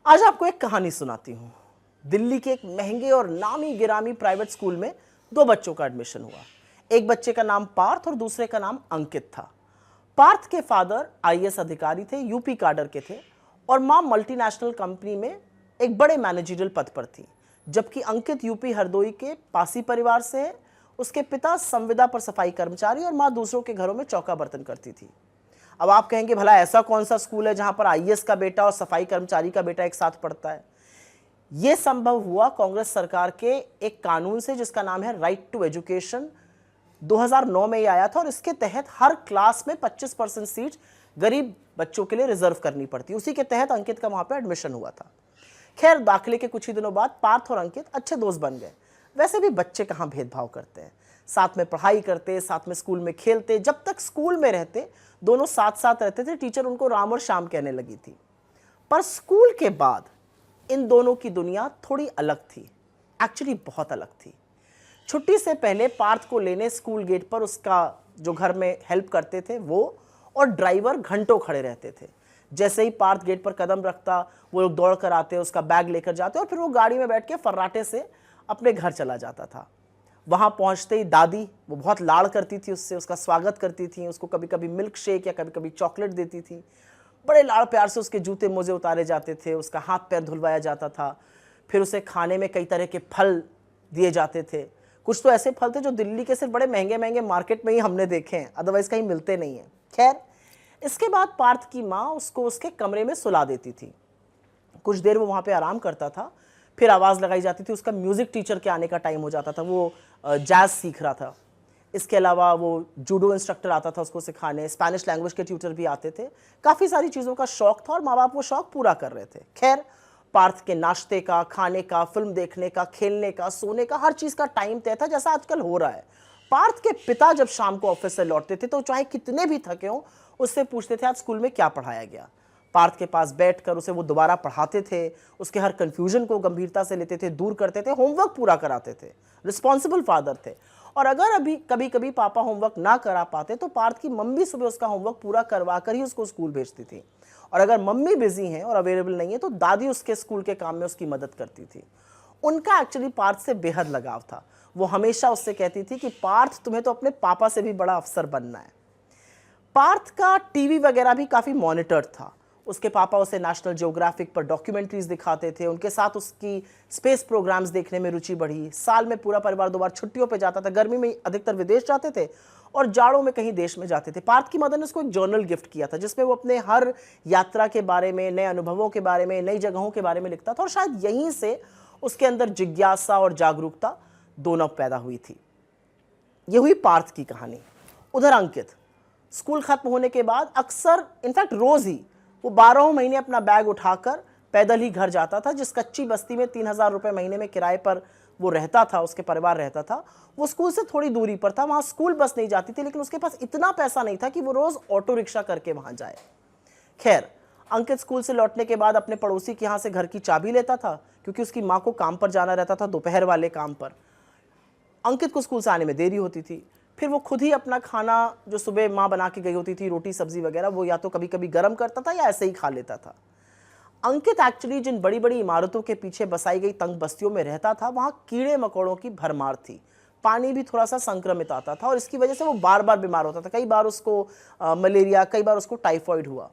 आज आपको एक कहानी सुनाती हूँ। दिल्ली के एक महंगे और नामी गिरामी प्राइवेट स्कूल में दो बच्चों का एडमिशन हुआ। एक बच्चे का नाम पार्थ और दूसरे का नाम अंकित था। पार्थ के फादर आईएएस अधिकारी थे, यूपी काडर के थे, और मां मल्टीनेशनल कंपनी में एक बड़े मैनेजरियल पद पर थी। जबकि अंकित यूपी हरदोई के पासी परिवार से है। उसके पिता संविदा पर सफाई कर्मचारी और मां दूसरों के घरों में चौका बर्तन करती थी। अब आप कहेंगे, भला ऐसा कौन सा स्कूल है जहां पर आईएएस का बेटा और सफाई कर्मचारी का बेटा एक साथ पढ़ता है? यह संभव हुआ कांग्रेस सरकार के एक कानून से जिसका नाम है राइट टू एजुकेशन। 2009 में ये आया था और इसके तहत हर क्लास में 25% सीट गरीब बच्चों के लिए रिजर्व करनी पड़ती। उसी के तहत अंकित का वहां पर एडमिशन हुआ था। खैर, दाखिले के कुछ ही दिनों बाद पार्थ और अंकित अच्छे दोस्त बन गए। वैसे भी बच्चे कहाँ भेदभाव करते हैं, साथ में पढ़ाई करते, साथ में स्कूल में खेलते। जब तक स्कूल में रहते दोनों साथ साथ रहते थे। टीचर उनको राम और श्याम कहने लगी थी। पर स्कूल के बाद इन दोनों की दुनिया थोड़ी अलग थी, एक्चुअली बहुत अलग थी। छुट्टी से पहले पार्थ को लेने स्कूल गेट पर उसका जो घर में हेल्प करते थे वो और ड्राइवर घंटों खड़े रहते थे। जैसे ही पार्थ गेट पर कदम रखता, वो लोग दौड़ कर आते, उसका बैग लेकर जाते और फिर वो गाड़ी में बैठ के फर्राटे से अपने घर चला जाता था। वहां पहुंचते ही दादी, वो बहुत लाड़ करती थी उससे, उसका स्वागत करती थी, उसको कभी कभी मिल्क शेक या कभी कभी चॉकलेट देती थी। बड़े लाड़ प्यार से उसके जूते मोजे उतारे जाते थे, उसका हाथ पैर धुलवाया जाता था। फिर उसे खाने में कई तरह के फल दिए जाते थे। कुछ तो ऐसे फल थे जो दिल्ली के सिर्फ बड़े महंगे महंगे मार्केट में ही हमने देखे हैं, अदरवाइज कहीं मिलते नहीं हैं। खैर, इसके बाद पार्थ की माँ उसको उसके कमरे में सुला देती थी। कुछ देर वो वहाँ पे आराम करता था, फिर आवाज़ लगाई जाती थी। उसका म्यूज़िक टीचर के आने का टाइम हो जाता था, वो जैज़ सीख रहा था। इसके अलावा वो जूडो इंस्ट्रक्टर आता था उसको सिखाने, स्पेनिश लैंग्वेज के ट्यूटर भी आते थे। काफ़ी सारी चीज़ों का शौक था और माँ बाप वो शौक पूरा कर रहे थे। खैर, पार्थ के नाश्ते का, खाने का, फिल्म देखने का, खेलने का, सोने का, हर चीज़ का टाइम तय था, जैसा आजकल हो रहा है। पार्थ के पिता जब शाम को ऑफिस से लौटते थे तो चाहे कितने भी थके हों, उससे पूछते थे आज स्कूल में क्या पढ़ाया गया। पार्थ के पास बैठकर उसे वो दोबारा पढ़ाते थे, उसके हर कंफ्यूजन को गंभीरता से लेते थे, दूर करते थे, होमवर्क पूरा कराते थे। रिस्पॉन्सिबल फादर थे। और अगर अभी कभी कभी पापा होमवर्क ना करा पाते तो पार्थ की मम्मी सुबह उसका होमवर्क पूरा करवा कर ही उसको स्कूल भेजती थी। और अगर मम्मी बिजी हैं और अवेलेबल नहीं है तो दादी उसके स्कूल के काम में उसकी मदद करती थी। उनका एक्चुअली पार्थ से बेहद लगाव था। वो हमेशा उससे कहती थी कि पार्थ, तुम्हें तो अपने पापा से भी बड़ा अफसर बनना है। पार्थ का टीवी वगैरह भी काफ़ी मॉनिटर्ड था। उसके पापा उसे नेशनल ज्योग्राफिक पर डॉक्यूमेंट्रीज दिखाते थे। उनके साथ उसकी स्पेस प्रोग्राम्स देखने में रुचि बढ़ी। साल में पूरा परिवार 2 बार छुट्टियों पे जाता था। गर्मी में अधिकतर विदेश जाते थे और जाड़ों में कहीं देश में जाते थे। पार्थ की मदर ने उसको एक जर्नल गिफ्ट किया था जिसमें वो अपने हर यात्रा के बारे में, नए अनुभवों के बारे में, नई जगहों के बारे में लिखता था। और शायद यहीं से उसके अंदर जिज्ञासा और जागरूकता दोनों पैदा हुई थी। ये हुई पार्थ की कहानी। उधर अंकित स्कूल खत्म होने के बाद अक्सर, इनफैक्ट रोज ही, वो 12 महीने अपना बैग उठाकर पैदल ही घर जाता था। जिस कच्ची बस्ती में 3000 रुपए महीने में किराए पर वो रहता था, उसके परिवार रहता था, वो स्कूल से थोड़ी दूरी पर था। वहां स्कूल बस नहीं जाती थी, लेकिन उसके पास इतना पैसा नहीं था कि वो रोज ऑटो रिक्शा करके वहां जाए। खैर, अंकित स्कूल से लौटने के बाद अपने पड़ोसी के यहाँ से घर की चाबी लेता था, क्योंकि उसकी माँ को काम पर जाना रहता था, दोपहर वाले काम पर। अंकित को स्कूल से आने में देरी होती थी। फिर वो खुद ही अपना खाना, जो सुबह माँ बना के गई होती थी, रोटी सब्जी वगैरह, वो या तो कभी कभी गर्म करता था या ऐसे ही खा लेता था। अंकित एक्चुअली जिन बड़ी बड़ी इमारतों के पीछे बसाई गई तंग बस्तियों में रहता था, वहाँ कीड़े मकोड़ों की भरमार थी। पानी भी थोड़ा सा संक्रमित आता था और इसकी वजह से वो बार बार बीमार होता था। कई बार उसको मलेरिया, कई बार उसको टाइफॉइड हुआ।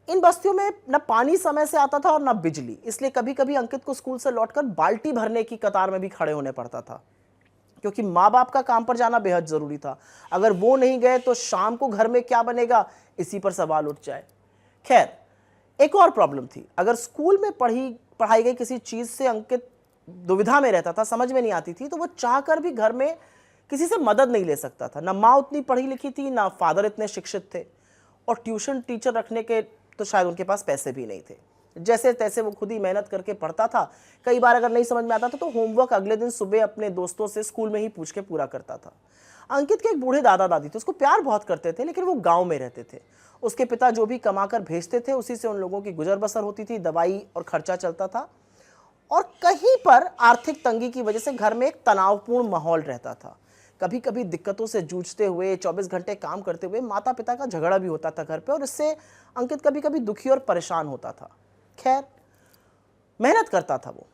इन बस्तियों में न पानी समय से आता था और न बिजली, इसलिए कभी कभी अंकित को स्कूल से लौटकर बाल्टी भरने की कतार में भी खड़े होने पड़ता था, क्योंकि माँ बाप का काम पर जाना बेहद जरूरी था। अगर वो नहीं गए तो शाम को घर में क्या बनेगा, इसी पर सवाल उठ जाए। खैर, एक और प्रॉब्लम थी। अगर स्कूल में पढ़ाई गई किसी चीज से अंकित दुविधा में रहता था, समझ में नहीं आती थी, तो वो चाहकर भी घर में किसी से मदद नहीं ले सकता था। ना माँ उतनी पढ़ी लिखी थी, ना फादर इतने शिक्षित थे, और ट्यूशन टीचर रखने के तो शायद उनके पास पैसे भी नहीं थे। जैसे तैसे वो खुद ही मेहनत करके पढ़ता था। कई बार अगर नहीं समझ में आता था तो होमवर्क अगले दिन सुबह अपने दोस्तों से स्कूल में ही पूछ के पूरा करता था। अंकित के एक बूढ़े दादा दादी थे, उसको प्यार बहुत करते थे, लेकिन वो गांव में रहते थे। उसके पिता जो भी कमाकर भेजते थे उसी से उन लोगों की गुजर बसर होती थी, दवाई और खर्चा चलता था। और कहीं पर आर्थिक तंगी की वजह से घर में एक तनावपूर्ण माहौल रहता था। कभी कभी दिक्कतों से जूझते हुए, 24 घंटे काम करते हुए माता पिता का झगड़ा भी होता था घर पे, और इससे अंकित कभी कभी दुखी और परेशान होता था। खैर, मेहनत करता था वो।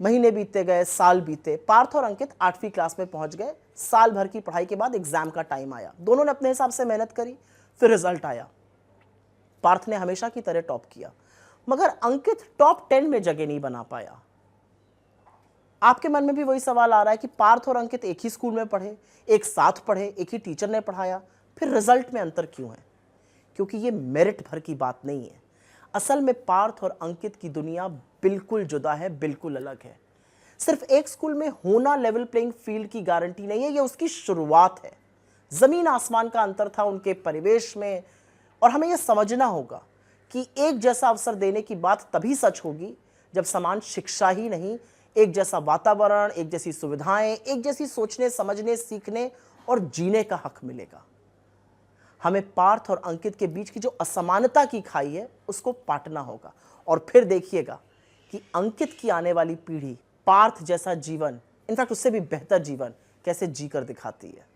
महीने बीतते गए, साल बीते। पार्थ और अंकित 8वीं क्लास में पहुंच गए। साल भर की पढ़ाई के बाद एग्जाम का टाइम आया। दोनों ने अपने हिसाब से मेहनत करी, फिर रिजल्ट आया। पार्थ ने हमेशा की तरह टॉप किया, मगर अंकित टॉप 10 में जगह नहीं बना पाया। आपके मन में भी वही सवाल आ रहा है कि पार्थ और अंकित एक ही स्कूल में पढ़े, एक साथ पढ़े, एक ही टीचर ने पढ़ाया, फिर रिजल्ट में अंतर क्यों है? क्योंकि ये मेरिट भर की बात नहीं है। असल में पार्थ और अंकित की दुनिया बिल्कुल जुदा है, बिल्कुल अलग है। सिर्फ एक स्कूल में होना लेवल प्लेइंग फील्ड की गारंटी नहीं है, ये उसकी शुरुआत है। जमीन आसमान का अंतर था उनके परिवेश में, और हमें यह समझना होगा कि एक जैसा अवसर देने की बात तभी सच होगी जब समान शिक्षा ही नहीं, एक जैसा वातावरण, एक जैसी सुविधाएं, एक जैसी सोचने, समझने, सीखने और जीने का हक मिलेगा। हमें पार्थ और अंकित के बीच की जो असमानता की खाई है उसको पाटना होगा, और फिर देखिएगा कि अंकित की आने वाली पीढ़ी पार्थ जैसा जीवन, इनफैक्ट उससे भी बेहतर जीवन कैसे जीकर दिखाती है।